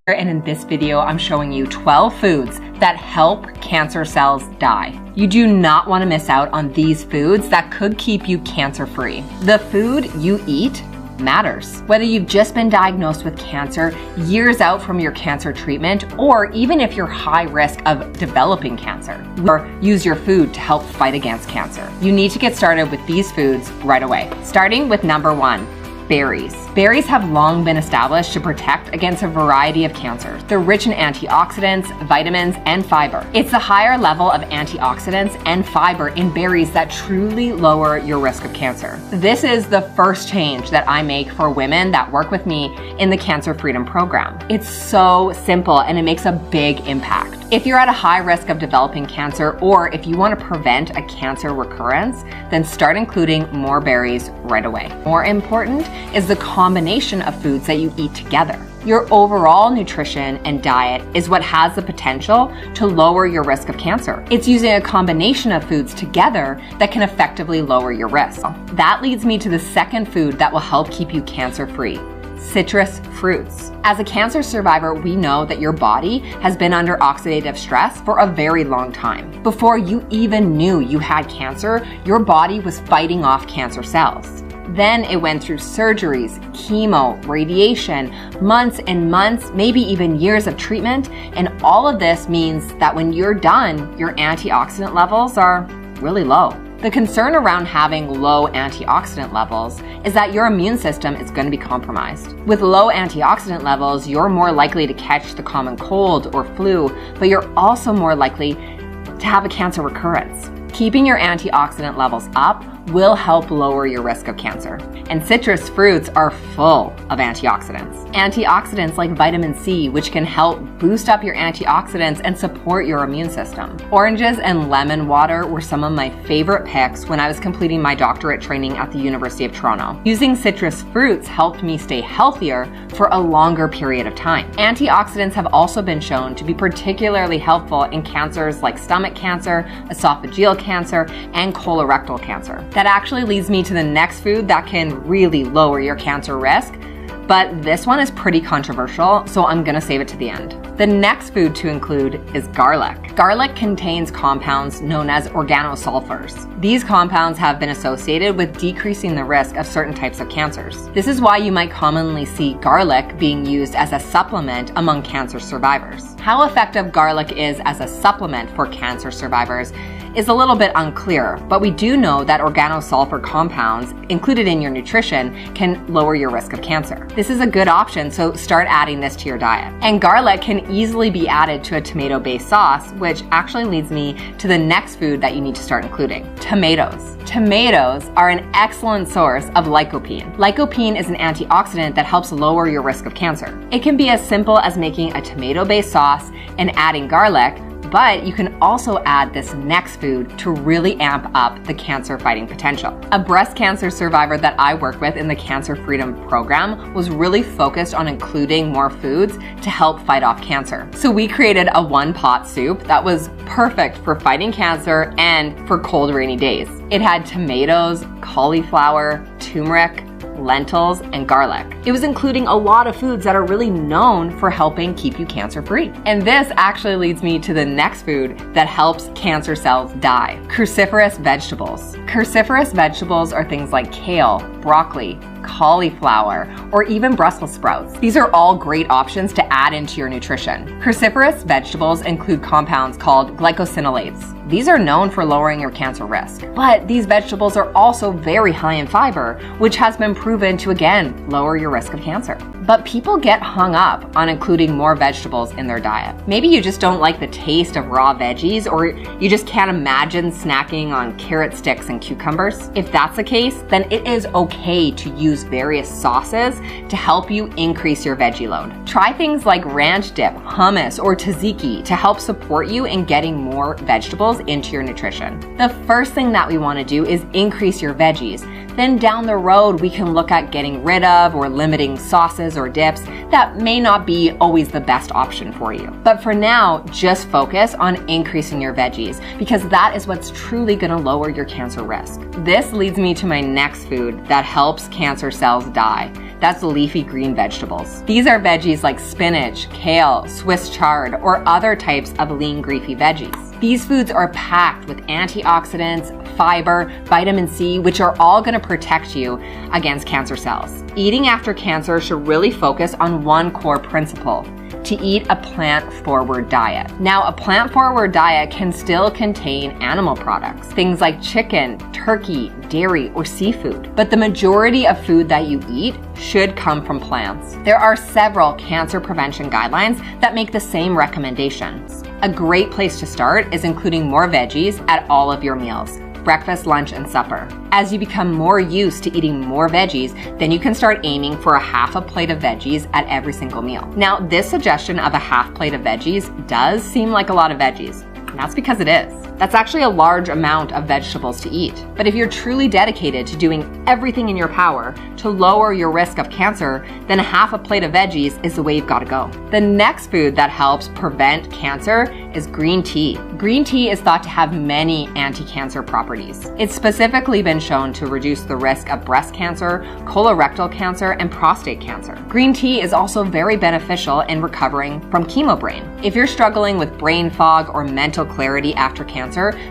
And in this video, I'm showing you 12 foods that help cancer cells die. You do not want to miss out on these foods that could keep you cancer-free. The food you eat matters. Whether you've just been diagnosed with cancer, years out from your cancer treatment, or even if you're high risk of developing cancer, or use your food to help fight against cancer. You need to get started with these foods right away. Starting with number 1. Berries. Berries have long been established to protect against a variety of cancers. They're rich in antioxidants, vitamins, and fiber. It's the higher level of antioxidants and fiber in berries that truly lower your risk of cancer. This is the first change that I make for women that work with me in the Cancer Freedom Program. It's so simple and it makes a big impact. If you're at a high risk of developing cancer, or if you want to prevent a cancer recurrence, then start including more berries right away. More important is the combination of foods that you eat together. Your overall nutrition and diet is what has the potential to lower your risk of cancer. It's using a combination of foods together that can effectively lower your risk. That leads me to the second food that will help keep you cancer-free: citrus fruits. As a cancer survivor, we know that your body has been under oxidative stress for a very long time. Before you even knew you had cancer, your body was fighting off cancer cells. Then it went through surgeries, chemo, radiation, months and months, maybe even years of treatment, and all of this means that when you're done, your antioxidant levels are really low. The concern around having low antioxidant levels is that your immune system is going to be compromised. With low antioxidant levels, you're more likely to catch the common cold or flu, but you're also more likely to have a cancer recurrence. Keeping your antioxidant levels up will help lower your risk of cancer. And citrus fruits are full of antioxidants. Antioxidants like vitamin C, which can help boost up your antioxidants and support your immune system. Oranges and lemon water were some of my favorite picks when I was completing my doctorate training at the University of Toronto. Using citrus fruits helped me stay healthier for a longer period of time. Antioxidants have also been shown to be particularly helpful in cancers like stomach cancer, esophageal cancer, and colorectal cancer. That actually leads me to the next food that can really lower your cancer risk, but this one is pretty controversial, so I'm gonna save it to the end. The next food to include is garlic. Garlic contains compounds known as organosulfurs. These compounds have been associated with decreasing the risk of certain types of cancers. This is why you might commonly see garlic being used as a supplement among cancer survivors. How effective garlic is as a supplement for cancer survivors is a little bit unclear, but we do know that organosulfur compounds included in your nutrition can lower your risk of cancer. This is a good option, so start adding this to your diet. And garlic can easily be added to a tomato-based sauce, which actually leads me to the next food that you need to start including: tomatoes. Tomatoes are an excellent source of lycopene. Lycopene is an antioxidant that helps lower your risk of cancer. It can be as simple as making a tomato-based sauce and adding garlic, but you can also add this next food to really amp up the cancer fighting potential. A breast cancer survivor that I work with in the Cancer Freedom Program was really focused on including more foods to help fight off cancer. So we created a one-pot soup that was perfect for fighting cancer and for cold, rainy days. It had tomatoes, cauliflower, turmeric, lentils, and garlic. It was including a lot of foods that are really known for helping keep you cancer-free. And this actually leads me to the next food that helps cancer cells die: cruciferous vegetables. Cruciferous vegetables are things like kale, broccoli, cauliflower, or even Brussels sprouts. These are all great options to add into your nutrition. Cruciferous vegetables include compounds called glycosinolates. These are known for lowering your cancer risk. But these vegetables are also very high in fiber, which has been proven to, again, lower your risk of cancer. But people get hung up on including more vegetables in their diet. Maybe you just don't like the taste of raw veggies, or you just can't imagine snacking on carrot sticks and cucumbers. If that's the case, then it is okay to use various sauces to help you increase your veggie load. Try things like ranch dip, hummus, or tzatziki to help support you in getting more vegetables into your nutrition. The first thing that we want to do is increase your veggies. Then down the road, we can look at getting rid of or limiting sauces or dips that may not be always the best option for you. But for now, just focus on increasing your veggies, because that is what's truly going to lower your cancer risk. This leads me to my next food that helps cancer cells die, That's leafy green vegetables. These are veggies like spinach, kale, Swiss chard, or other types of lean, leafy veggies. These foods are packed with antioxidants, fiber, vitamin C, which are all going to protect you against cancer cells. Eating after cancer should really focus on one core principle: to eat a plant-forward diet. Now, a plant-forward diet can still contain animal products, things like chicken, turkey, dairy, or seafood. But the majority of food that you eat should come from plants. There are several cancer prevention guidelines that make the same recommendations. A great place to start is including more veggies at all of your meals: breakfast, lunch, and supper. As you become more used to eating more veggies, then you can start aiming for a half a plate of veggies at every single meal. Now, this suggestion of a half plate of veggies does seem like a lot of veggies, and that's because it is. That's actually a large amount of vegetables to eat. But if you're truly dedicated to doing everything in your power to lower your risk of cancer, then a half a plate of veggies is the way you've got to go. The next food that helps prevent cancer is green tea. Green tea is thought to have many anti-cancer properties. It's specifically been shown to reduce the risk of breast cancer, colorectal cancer, and prostate cancer. Green tea is also very beneficial in recovering from chemo brain. If you're struggling with brain fog or mental clarity after cancer,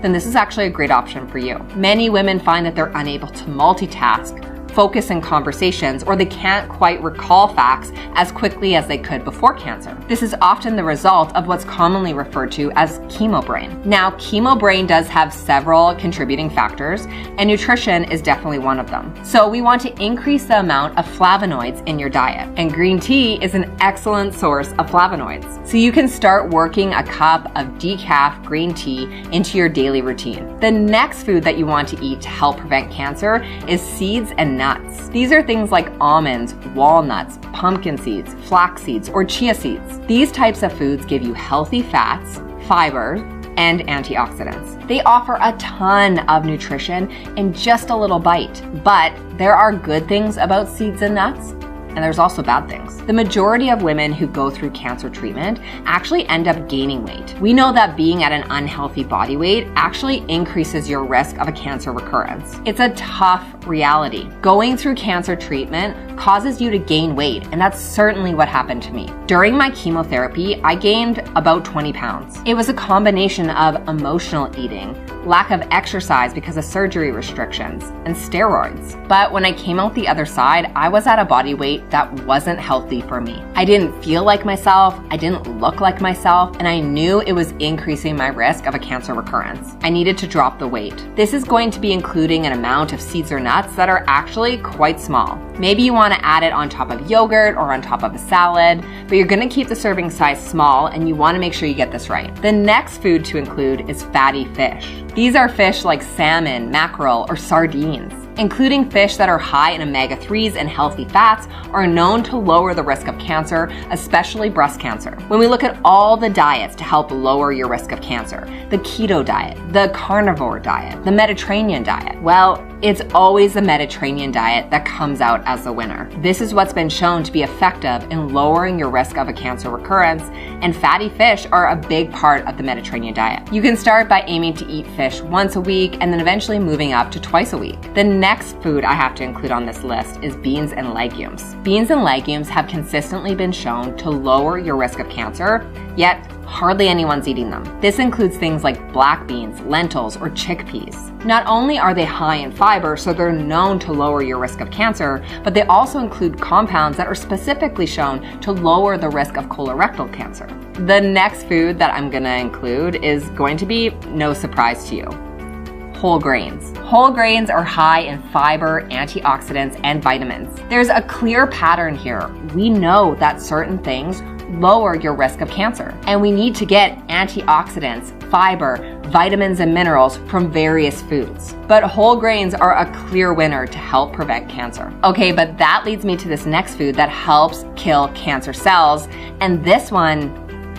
then this is actually a great option for you. Many women find that they're unable to multitask, focus in conversations, or they can't quite recall facts as quickly as they could before cancer. This is often the result of what's commonly referred to as chemo brain. Now, chemo brain does have several contributing factors, and nutrition is definitely one of them. So we want to increase the amount of flavonoids in your diet, and green tea is an excellent source of flavonoids. So you can start working a cup of decaf green tea into your daily routine. The next food that you want to eat to help prevent cancer is seeds and nuts. These are things like almonds, walnuts, pumpkin seeds, flax seeds, or chia seeds. These types of foods give you healthy fats, fiber, and antioxidants. They offer a ton of nutrition in just a little bite. But there are good things about seeds and nuts, and there's also bad things. The majority of women who go through cancer treatment actually end up gaining weight. We know that being at an unhealthy body weight actually increases your risk of a cancer recurrence. It's a tough reality. Going through cancer treatment causes you to gain weight, and that's certainly what happened to me. During my chemotherapy, I gained about 20 pounds. It was a combination of emotional eating, lack of exercise because of surgery restrictions, and steroids. But when I came out the other side, I was at a body weight that wasn't healthy for me. I didn't feel like myself, I didn't look like myself, and I knew it was increasing my risk of a cancer recurrence. I needed to drop the weight. This is going to be including an amount of seeds or nuts that are actually quite small. Maybe you want to add it on top of yogurt or on top of a salad, but you're going to keep the serving size small, and you want to make sure you get this right. The next food to include is fatty fish. These are fish like salmon, mackerel, or sardines. Including fish that are high in omega-3s and healthy fats are known to lower the risk of cancer, especially breast cancer. When we look at all the diets to help lower your risk of cancer, the keto diet, the carnivore diet, the Mediterranean diet, well, it's always the Mediterranean diet that comes out as the winner. This is what's been shown to be effective in lowering your risk of a cancer recurrence, and fatty fish are a big part of the Mediterranean diet. You can start by aiming to eat fish once a week and then eventually moving up to twice a week. The next food I have to include on this list is beans and legumes. Beans and legumes have consistently been shown to lower your risk of cancer, yet hardly anyone's eating them. This includes things like black beans, lentils, or chickpeas. Not only are they high in fiber, so they're known to lower your risk of cancer, but they also include compounds that are specifically shown to lower the risk of colorectal cancer. The next food that I'm gonna include is going to be no surprise to you: whole grains. Whole grains are high in fiber, antioxidants, and vitamins. There's a clear pattern here. We know that certain things lower your risk of cancer, and we need to get antioxidants, fiber, vitamins, and minerals from various foods. But whole grains are a clear winner to help prevent cancer. Okay, but that leads me to this next food that helps kill cancer cells, and this one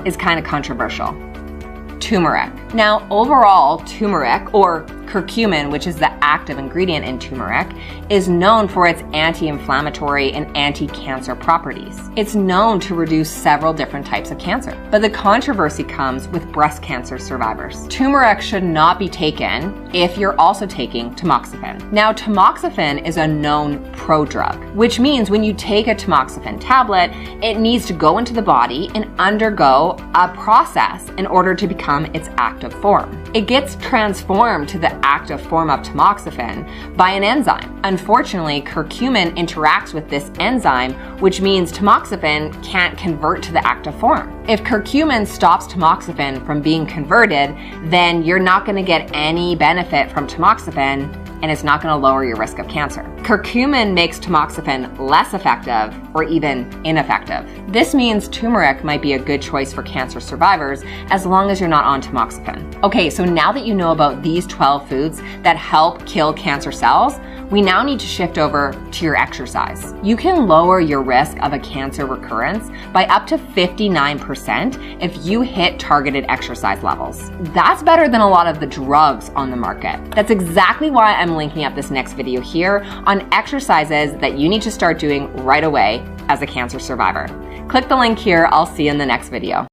is kind of controversial: turmeric. Now, overall, turmeric, or Curcumin, which is the active ingredient in turmeric, is known for its anti-inflammatory and anti-cancer properties. It's known to reduce several different types of cancer. But the controversy comes with breast cancer survivors. Turmeric should not be taken if you're also taking tamoxifen. Now, tamoxifen is a known prodrug, which means when you take a tamoxifen tablet, it needs to go into the body and undergo a process in order to become its active form. It gets transformed to the active form of tamoxifen by an enzyme. Unfortunately, curcumin interacts with this enzyme, which means tamoxifen can't convert to the active form. If curcumin stops tamoxifen from being converted, then you're not going to get any benefit from tamoxifen, and it's not going to lower your risk of cancer. Curcumin makes tamoxifen less effective or even ineffective. This means turmeric might be a good choice for cancer survivors as long as you're not on tamoxifen. Okay, so now that you know about these 12 foods that help kill cancer cells, we now need to shift over to your exercise. You can lower your risk of a cancer recurrence by up to 59% if you hit targeted exercise levels. That's better than a lot of the drugs on the market. That's exactly why I'm linking up this next video here on exercises that you need to start doing right away as a cancer survivor. Click the link here. I'll see you in the next video.